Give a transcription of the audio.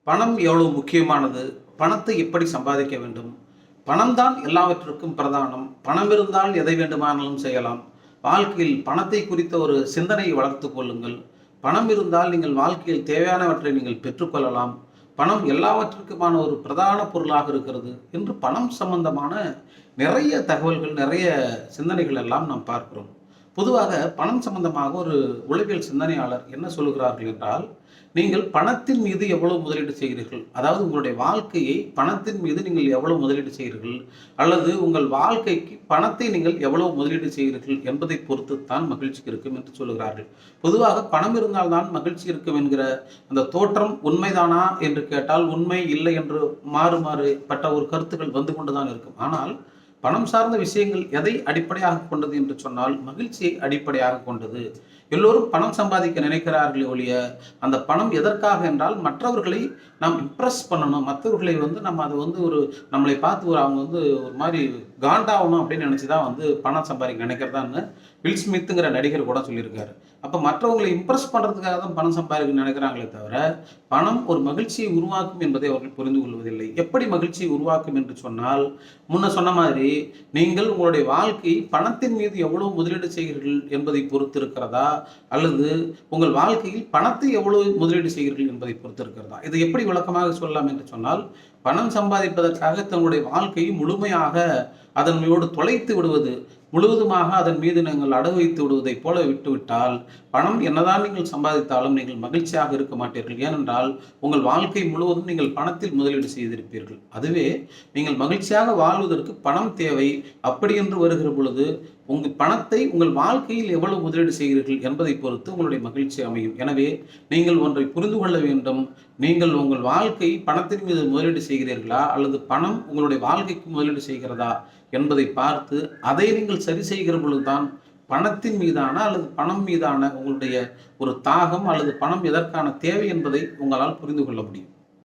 பணம் எவ்வளவு முக்கியமானது? பணத்தை எப்படி சம்பாதிக்க வேண்டும்? பணம் தான் எல்லாவற்றிற்கும் பிரதானம். பணம் இருந்தால் எதை வேண்டுமானாலும் செய்யலாம். வாழ்க்கையில் பணத்தை குறித்த ஒரு சிந்தனையை வளர்த்துக் கொள்ளுங்கள். பணம் இருந்தால் நீங்கள் வாழ்க்கையில் தேவையானவற்றை நீங்கள் பெற்றுக்கொள்ளலாம். பணம் எல்லாவற்றிற்குமான ஒரு பிரதான பொருளாக இருக்கிறது என்று பணம் சம்பந்தமான நிறைய தகவல்கள், நிறைய சிந்தனைகள் எல்லாம் நாம் பார்க்கிறோம். பொதுவாக பணம் சம்பந்தமாக ஒரு உளவியல் சிந்தனையாளர் என்ன சொல்லுகிறார்கள் என்றால், நீங்கள் பணத்தின் மீது எவ்வளவு முதலீடு செய்கிறீர்கள்? அதாவது உங்களுடைய வாழ்க்கையை பணத்தின் மீது நீங்கள் எவ்வளவு முதலீடு செய்கிறீர்கள்? அல்லது உங்கள் வாழ்க்கைக்கு பணத்தை நீங்கள் எவ்வளவு முதலீடு செய்கிறீர்கள் என்பதை பொறுத்து தான் மகிழ்ச்சி இருக்கும் என்று சொல்லுகிறார்கள். பொதுவாக பணம் இருந்தால் தான் மகிழ்ச்சி இருக்கும் என்கிற அந்த தோற்றம் உண்மைதானா என்று கேட்டால், உண்மை இல்லை என்று மாறு மாறுபட்ட ஒரு கருத்துக்கள் வந்து கொண்டுதான் இருக்கும். ஆனால் பணம் சார்ந்த விஷயங்கள் எதை அடிப்படையாக கொண்டது என்று சொன்னால், மகிழ்ச்சியை அடிப்படையாக கொண்டது. எல்லோரும் பணம் சம்பாதிக்க நினைக்கிறார்களே ஒழிய, அந்த பணம் எதற்காக என்றால் மற்றவர்களை நாம் இம்ப்ரெஸ் பண்ணணும். மற்றவர்களை நம்ம அதை ஒரு நம்மளை பார்த்து அவங்க ஒரு மாதிரி காண்டாகணும் அப்படின்னு நினச்சி தான் பணம் சம்பாதிக்க நினைக்கிறதான்னு வில் ஸ்மித்துங்கிற நடிகர் கூட சொல்லியிருக்காரு. அப்போ மற்றவங்களை இம்ப்ரெஸ் பண்ணுறதுக்காக தான் பணம் சம்பாதிக்க நினைக்கிறாங்களே தவிர, பணம் ஒரு மகிழ்ச்சியை உருவாக்கும் என்பதை அவர்கள் புரிந்து கொள்வதில்லை. எப்படி மகிழ்ச்சியை உருவாக்கும் என்று சொன்னால், முன்ன சொன்ன மாதிரி நீங்கள் உங்களுடைய வாழ்க்கை பணத்தின் மீது எவ்வளவு முதலீடு செய்கிறீர்கள் என்பதை பொறுத்து இருக்கிறதா, அல்லது உங்கள் வாழ்க்கையில் பணத்தை எவ்வளவு முதலீடு செய்கிறீர்கள் என்பதை பொறுத்து இருக்கிறதா? இதை எப்படி விளக்கமாக சொல்லலாம் என்று சொன்னால், பணம் சம்பாதிப்பதற்காக தங்களுடைய வாழ்க்கையை முழுமையாக அதன் மீது தொலைத்து விடுவது, முழுவதுமாக அதன் மீது நீங்கள் அடகு வைத்து விடுவதை போல விட்டுவிட்டால், பணம் என்னதான் நீங்கள் சம்பாதித்தாலும் நீங்கள் மகிழ்ச்சியாக இருக்க மாட்டீர்கள். ஏனென்றால் உங்கள் வாழ்க்கை முழுவதும் நீங்கள் பணத்தில் முதலீடு செய்திருப்பீர்கள். அதுவே நீங்கள் மகிழ்ச்சியாக வாழ்வதற்கு பணம் தேவை. அப்படி என்று வருகிற பொழுது உங்கள் பணத்தை உங்கள் வாழ்க்கையில் எவ்வளவு முதலீடு செய்கிறீர்கள் என்பதை பொறுத்து உங்களுடைய மகிழ்ச்சி அமையும். எனவே நீங்கள் ஒன்றை புரிந்து கொள்ள வேண்டும். நீங்கள் உங்கள் வாழ்க்கை பணத்தின் மீது முதலீடு செய்கிறீர்களா, அல்லது பணம் உங்களுடைய வாழ்க்கைக்கு முதலீடு செய்கிறதா என்பதை பார்த்து அதை நீங்கள் சரி செய்கிற பொழுதுதான் பணத்தின் மீதான அல்லது பணம் மீதான உங்களுடைய ஒரு தாகம் அல்லது பணம் எதற்கான தேவை என்பதை உங்களால் புரிந்து கொள்ள முடியும்.